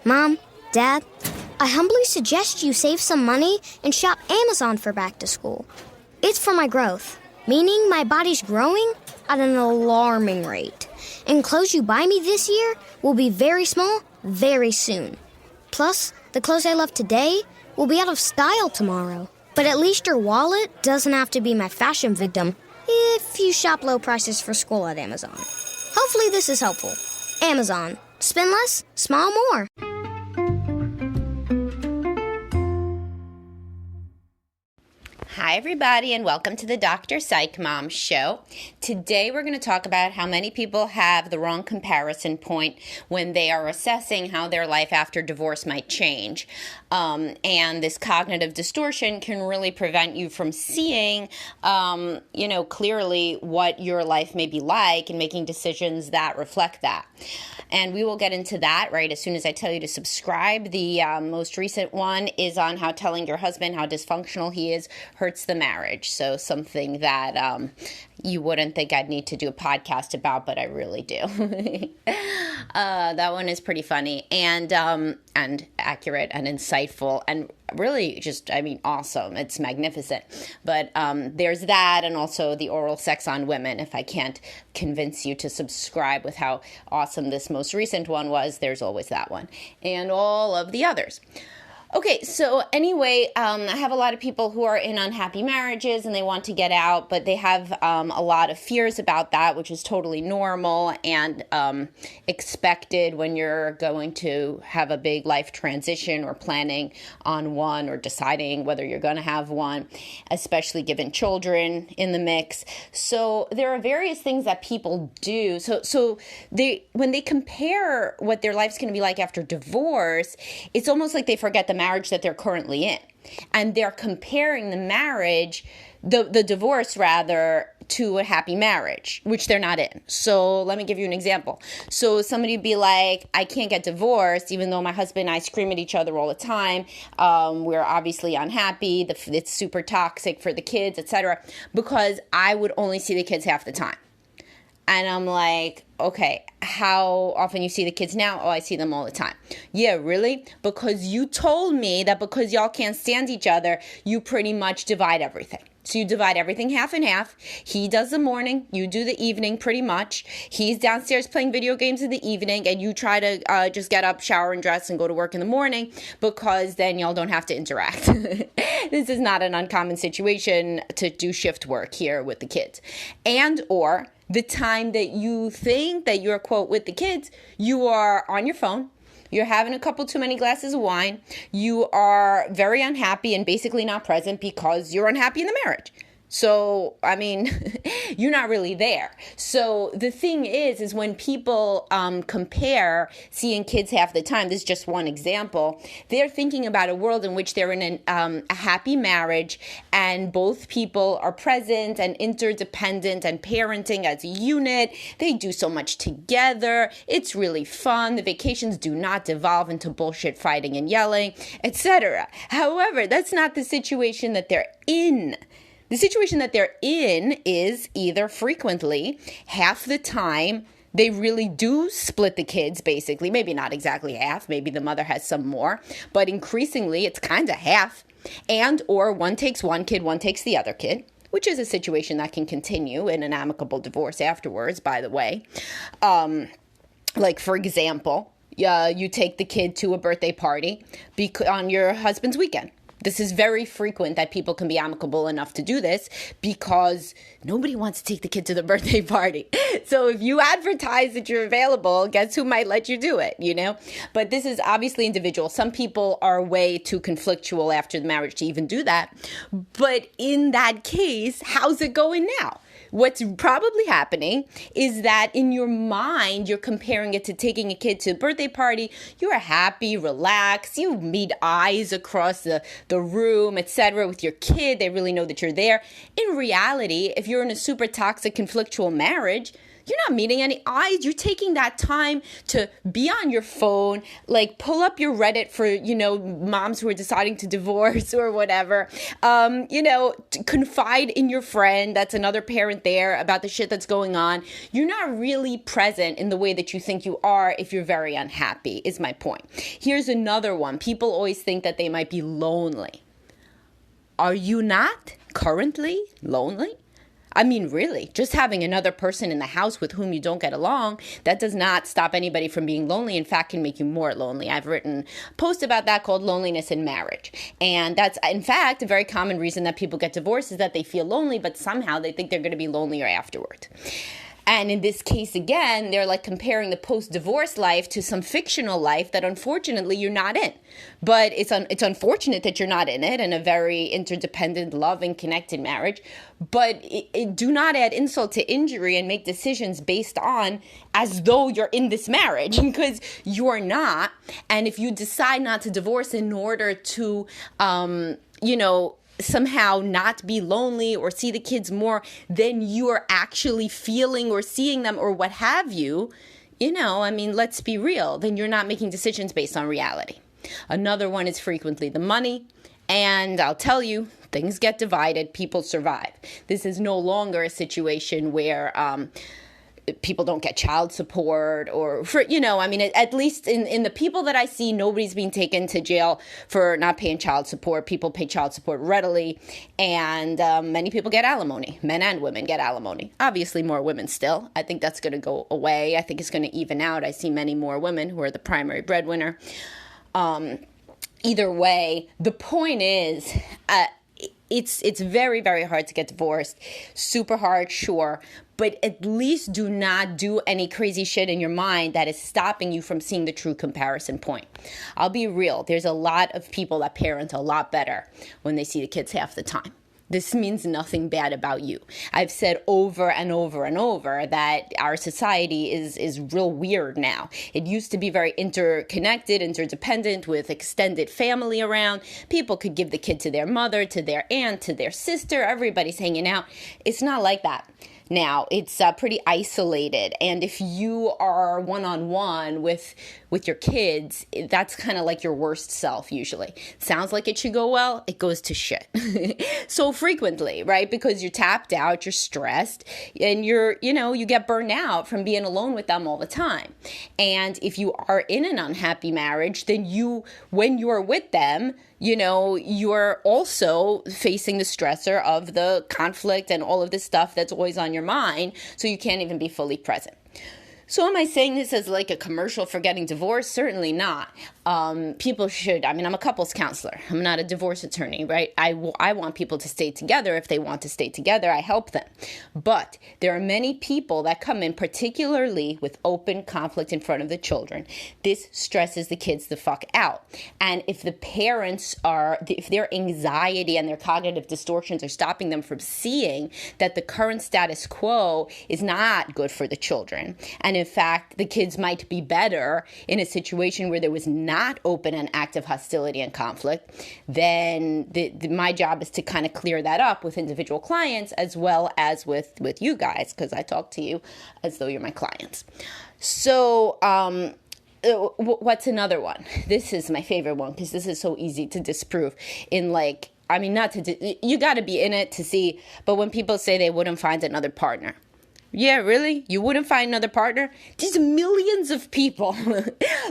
Mom, Dad, I humbly suggest you save some money and shop Amazon for back to school. It's for my growth, meaning my body's growing at an alarming rate. And clothes you buy me this year will be very small very soon. Plus, the clothes I love today will be out of style tomorrow. But at least your wallet doesn't have to be my fashion victim if you shop low prices for school at Amazon. Hopefully this is helpful. Amazon. Spend less, smile more. Hi, everybody, and welcome to the Dr. Psych Mom Show. Today, we're going to talk about how many people have the wrong comparison point when they are assessing how their life after divorce might change. And this cognitive distortion can really prevent you from seeing, clearly what your life may be like and making decisions that reflect that. And we will get into that right as soon as I tell you to subscribe. The most recent one is on how telling your husband how dysfunctional he is hurts the marriage. So something that you wouldn't think I'd need to do a podcast about, but I really do. That one is pretty funny and accurate and insightful and really just, awesome. It's magnificent. But there's that, and also the oral sex on women. If I can't convince you to subscribe with how awesome this most recent one was, there's always that one. And all of the others. Okay, so anyway, I have a lot of people who are in unhappy marriages and they want to get out, but they have a lot of fears about that, which is totally normal and expected when you're going to have a big life transition or planning on one or deciding whether you're going to have one, especially given children in the mix. So there are various things that people do. So when they compare what their life's going to be like after divorce, it's almost like they forget the marriage that they're currently in. And they're comparing the marriage, the divorce rather, to a happy marriage, which they're not in. So let me give you an example. So somebody would be like, I can't get divorced, even though my husband and I scream at each other all the time. We're obviously unhappy. It's super toxic for the kids, etc. Because I would only see the kids half the time. And I'm like, okay, how often you see the kids now? Oh, I see them all the time. Yeah, really? Because you told me that because y'all can't stand each other, you pretty much divide everything. So you divide everything half and half. He does the morning, you do the evening pretty much. He's downstairs playing video games in the evening, and you try to just get up, shower, and dress and go to work in the morning because then y'all don't have to interact. This is not an uncommon situation to do shift work here with the kids. And or the time that you think that you're, quote, with the kids, you are on your phone. You're having a couple too many glasses of wine. You are very unhappy and basically not present because you're unhappy in the marriage. So, you're not really there. So the thing is when people compare seeing kids half the time, this is just one example, they're thinking about a world in which they're in a happy marriage and both people are present and interdependent and parenting as a unit. They do so much together. It's really fun. The vacations do not devolve into bullshit fighting and yelling, etc. However, that's not the situation that they're in. The situation that they're in is either frequently, half the time, they really do split the kids, basically. Maybe not exactly half. Maybe the mother has some more. But increasingly, it's kind of half. And or one takes one kid, one takes the other kid, which is a situation that can continue in an amicable divorce afterwards, by the way. Like, for example, you take the kid to a birthday party on your husband's weekend. This is very frequent that people can be amicable enough to do this because nobody wants to take the kid to the birthday party. So if you advertise that you're available, guess who might let you do it, But this is obviously individual. Some people are way too conflictual after the marriage to even do that. But in that case, how's it going now? What's probably happening is that in your mind, you're comparing it to taking a kid to a birthday party. You're happy, relaxed. You meet eyes across the room, etc. with your kid. They really know that you're there. In reality, if you're in a super toxic, conflictual marriage, You're not meeting any eyes. You're taking that time to be on your phone, like pull up your Reddit for, moms who are deciding to divorce or whatever. Confide in your friend that's another parent there about the shit that's going on. You're not really present in the way that you think you are if you're very unhappy, is my point. Here's another one. People always think that they might be lonely. Are you not currently lonely? I mean, really, just having another person in the house with whom you don't get along, that does not stop anybody from being lonely. In fact, can make you more lonely. I've written a post about that called Loneliness in Marriage. And that's, in fact, a very common reason that people get divorced is that they feel lonely, but somehow they think they're going to be lonelier afterward. And in this case, again, they're like comparing the post-divorce life to some fictional life that unfortunately you're not in. But it's unfortunate that you're not in it, in a very interdependent, loving, connected marriage. But do not add insult to injury and make decisions based on as though you're in this marriage, because you're not. And if you decide not to divorce in order to, somehow not be lonely or see the kids more than you are actually feeling or seeing them or what have you, let's be real, then you're not making decisions based on reality. Another one is frequently the money. And I'll tell you, things get divided, people survive. This is no longer a situation where people don't get child support or at least in the people that I see, nobody's being taken to jail for not paying child support. People pay child support readily, and many people get alimony. Men and women get alimony. Obviously more women still. I think that's going to go away. I think it's going to even out. I see many more women who are the primary breadwinner. Either way, the point is, it's very, very hard to get divorced. Super hard, sure. But at least do not do any crazy shit in your mind that is stopping you from seeing the true comparison point. I'll be real. There's a lot of people that parent a lot better when they see the kids half the time. This means nothing bad about you. I've said over and over and over that our society is real weird now. It used to be very interconnected, interdependent, with extended family around. People could give the kid to their mother, to their aunt, to their sister. Everybody's hanging out. It's not like that. Now, it's pretty isolated, and if you are one-on-one with your kids, that's kind of like your worst self usually. Sounds like it should go well, it goes to shit. So frequently, right? Because you're tapped out, you're stressed, and you get burned out from being alone with them all the time. And if you are in an unhappy marriage, then when you're with them, you're also facing the stressor of the conflict and all of this stuff that's always on your mind, so you can't even be fully present. So am I saying this as like a commercial for getting divorced? Certainly not. People should, I'm a couples counselor. I'm not a divorce attorney, right? I want people to stay together. If they want to stay together, I help them. But there are many people that come in, particularly with open conflict in front of the children. This stresses the kids the fuck out. And if the parents if their anxiety and their cognitive distortions are stopping them from seeing that the current status quo is not good for the children, and in fact, the kids might be better in a situation where there was not open and active hostility and conflict, then my job is to kind of clear that up with individual clients as well as with you guys, because I talk to you as though you're my clients. So what's another one? This is my favorite one because this is so easy to disprove you got to be in it to see, but when people say they wouldn't find another partner, yeah, really? You wouldn't find another partner? There's millions of people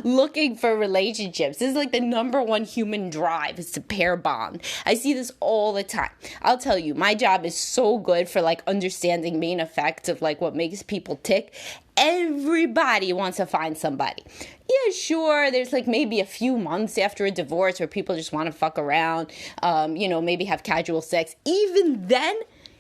looking for relationships. This is like the number one human drive, is to pair bond. I see this all the time. I'll tell you, my job is so good for like understanding main effects of like what makes people tick. Everybody wants to find somebody. Yeah, sure, there's like maybe a few months after a divorce where people just want to fuck around, maybe have casual sex. Even then,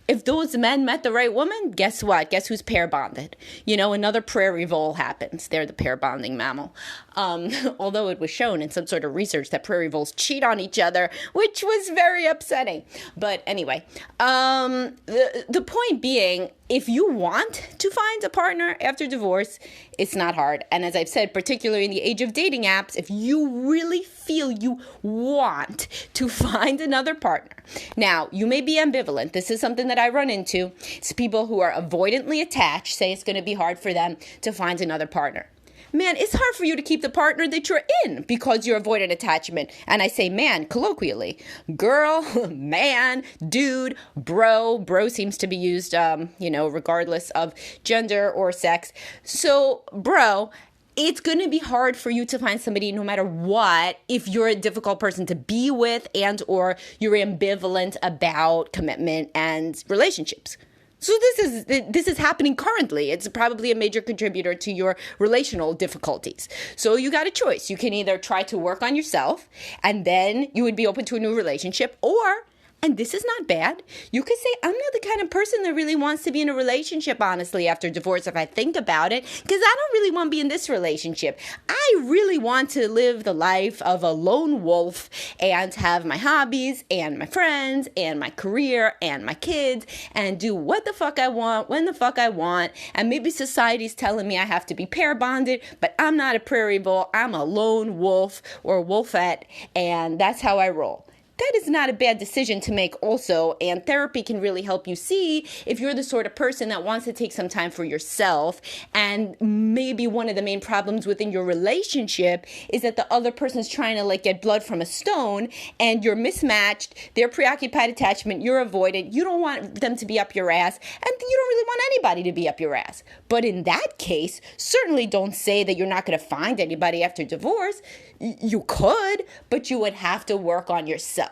if those men met the right woman, guess what? Guess who's pair bonded? Another prairie vole happens. They're the pair bonding mammal. Although it was shown in some sort of research that prairie voles cheat on each other, which was very upsetting. But anyway, the point being, if you want to find a partner after divorce, it's not hard. And as I've said, particularly in the age of dating apps, if you really feel you want to find another partner. Now, you may be ambivalent. This is something that I run into. It's people who are avoidantly attached, say it's going to be hard for them to find another partner. Man, it's hard for you to keep the partner that you're in because you're avoidant attachment. And I say man, colloquially. Girl, man, dude, bro. Bro seems to be used, regardless of gender or sex. So, bro, it's going to be hard for you to find somebody no matter what if you're a difficult person to be with and or you're ambivalent about commitment and relationships. So this is happening currently. It's probably a major contributor to your relational difficulties. So you got a choice. You can either try to work on yourself and then you would be open to a new relationship, or, and this is not bad, you could say, I'm not the kind of person that really wants to be in a relationship, honestly, after divorce, if I think about it, because I don't really want to be in this relationship. I really want to live the life of a lone wolf and have my hobbies and my friends and my career and my kids and do what the fuck I want, when the fuck I want. And maybe society's telling me I have to be pair bonded, but I'm not a prairie vole. I'm a lone wolf or wolfette, and that's how I roll. That is not a bad decision to make also, and therapy can really help you see if you're the sort of person that wants to take some time for yourself, and maybe one of the main problems within your relationship is that the other person's trying to get blood from a stone, and you're mismatched, they're preoccupied attachment, you're avoidant, you don't want them to be up your ass, and you don't really want anybody to be up your ass. But in that case, certainly don't say that you're not going to find anybody after divorce. You could, but you would have to work on yourself.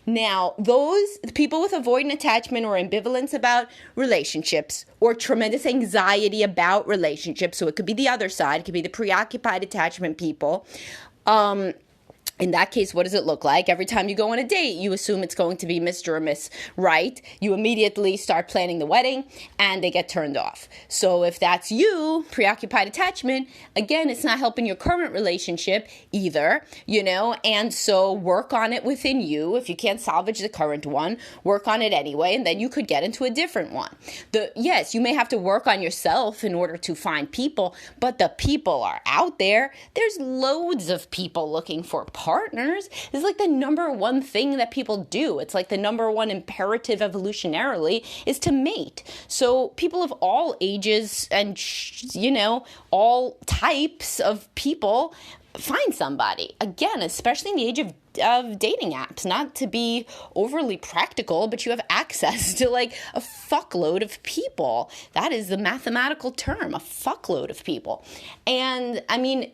Now, those people with avoidant attachment or ambivalence about relationships or tremendous anxiety about relationships, so it could be the other side, it could be the preoccupied attachment people, in that case, what does it look like? Every time you go on a date, you assume it's going to be Mr. or Miss Right. You immediately start planning the wedding, and they get turned off. So if that's you, preoccupied attachment, again, it's not helping your current relationship either, and so work on it within you. If you can't salvage the current one, work on it anyway, and then you could get into a different one. Yes, you may have to work on yourself in order to find people, but the people are out there. There's loads of people looking for partners. Is the number one thing that people do. It's the number one imperative evolutionarily is to mate. So people of all ages and, all types of people find somebody. Again, especially in the age of dating apps, not to be overly practical, but you have access to a fuckload of people. That is the mathematical term, a fuckload of people. And I mean,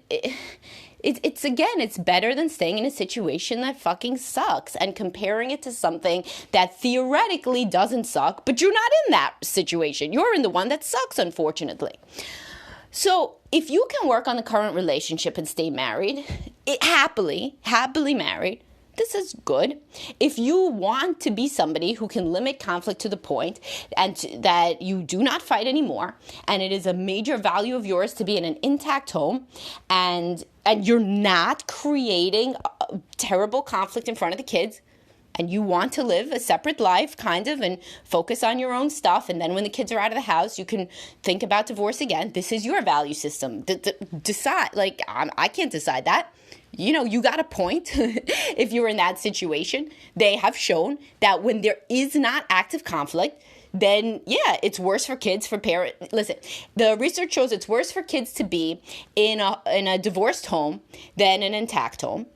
it's better than staying in a situation that fucking sucks and comparing it to something that theoretically doesn't suck, but you're not in that situation. You're in the one that sucks, unfortunately. So if you can work on the current relationship and stay married, happily married, this is good. If you want to be somebody who can limit conflict to the point and that you do not fight anymore, and it is a major value of yours to be in an intact home, and you're not creating terrible conflict in front of the kids, and you want to live a separate life, kind of, and focus on your own stuff, and then when the kids are out of the house, you can think about divorce again. This is your value system. Decide. I can't decide that. You got a point if you're in that situation. They have shown that when there is not active conflict, then, yeah, it's worse for kids, for parents. Listen, the research shows it's worse for kids to be in a divorced home than an intact home,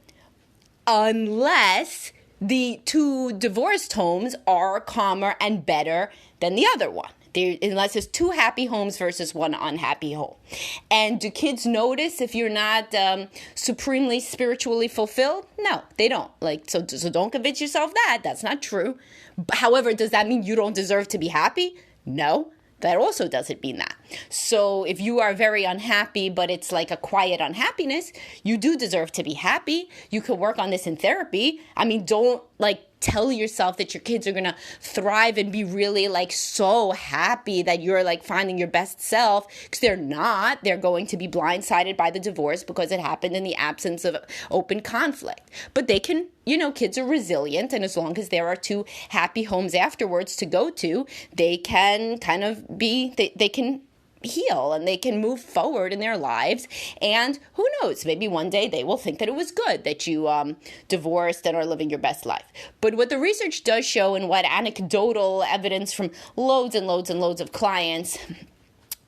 unless the two divorced homes are calmer and better than the other one. Unless there's two happy homes versus one unhappy home. And do kids notice if you're not supremely spiritually fulfilled? No, they don't. So don't convince yourself that. That's not true. However, does that mean you don't deserve to be happy? No. That also doesn't mean that. So if you are very unhappy, but it's a quiet unhappiness, you do deserve to be happy. You can work on this in therapy. I mean, don't tell yourself that your kids are going to thrive and be really like so happy that you're like finding your best self, because they're not. They're going to be blindsided by the divorce because it happened in the absence of open conflict. But they can, kids are resilient, and as long as there are two happy homes afterwards to go to, they can kind of they can heal and they can move forward in their lives. And who knows, maybe one day they will think that it was good that you divorced and are living your best life. But what the research does show, and what anecdotal evidence from loads and loads and loads of clients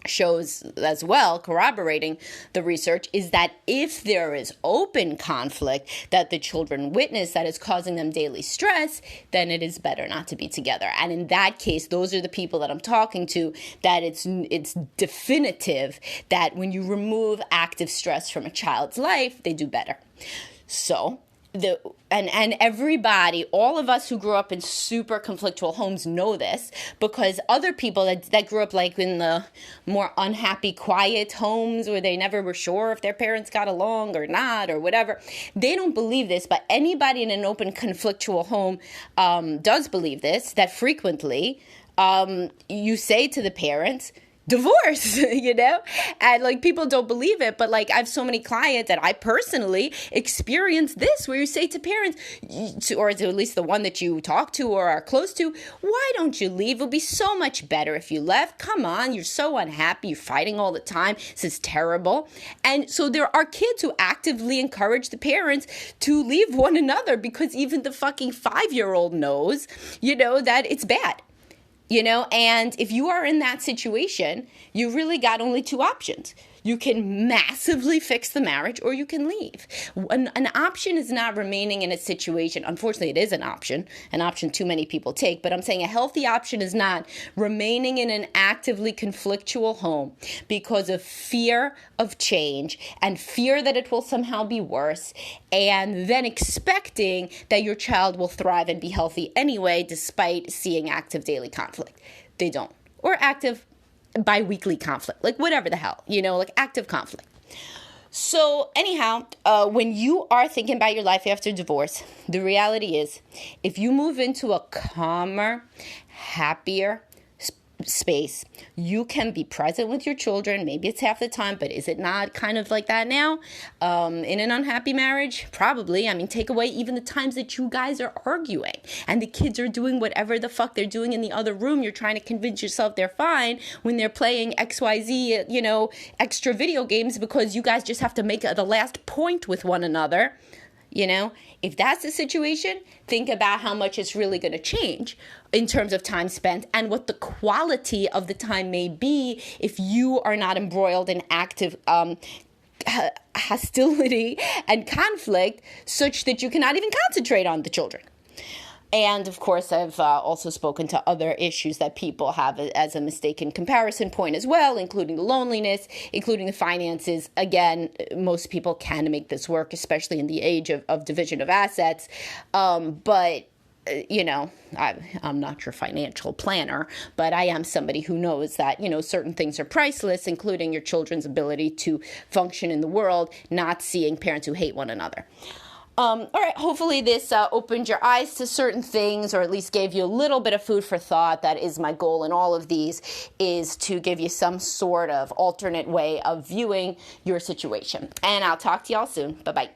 shows as well, corroborating the research, is that if there is open conflict that the children witness that is causing them daily stress, then it is better not to be together. And in that case, those are the people that I'm talking to, that it's definitive that when you remove active stress from a child's life, they do better. So and everybody, all of us who grew up in super conflictual homes know this, because other people that grew up like in the more unhappy, quiet homes where they never were sure if their parents got along or not or whatever, they don't believe this. But anybody in an open conflictual home does believe this, that frequently you say to the parents, divorce, and like people don't believe it, but like I have so many clients that I personally experienced this, where you say to parents, or to at least the one that you talk to or are close to, why don't you leave? It'll be so much better if you left. Come on, you're so unhappy, you're fighting all the time, this is terrible. And so there are kids who actively encourage the parents to leave one another, because even the fucking 5-year-old knows, that it's bad. And if you are in that situation, you really got only two options. You can massively fix the marriage, or you can leave. An option is not remaining in a situation. Unfortunately, it is an option too many people take. But I'm saying a healthy option is not remaining in an actively conflictual home because of fear of change and fear that it will somehow be worse, and then expecting that your child will thrive and be healthy anyway, despite seeing active daily conflict. They don't. Or active bi-weekly conflict, like whatever the hell, like active conflict. So anyhow, when you are thinking about your life after divorce, the reality is, if you move into a calmer, happier space, you can be present with your children. Maybe it's half the time, but is it not kind of like that now? In an unhappy marriage? Probably. I mean, take away even the times that you guys are arguing and the kids are doing whatever the fuck they're doing in the other room. You're trying to convince yourself they're fine when they're playing XYZ, extra video games, because you guys just have to make the last point with one another. If that's the situation, think about how much it's really going to change in terms of time spent, and what the quality of the time may be if you are not embroiled in active hostility and conflict, such that you cannot even concentrate on the children. And of course, I've also spoken to other issues that people have as a mistaken comparison point as well, including the loneliness, including the finances. Again, most people can make this work, especially in the age of division of assets. But I'm not your financial planner, but I am somebody who knows that, certain things are priceless, including your children's ability to function in the world, not seeing parents who hate one another. All right, hopefully this opened your eyes to certain things, or at least gave you a little bit of food for thought. That is my goal in all of these, is to give you some sort of alternate way of viewing your situation. And I'll talk to y'all soon. Bye-bye.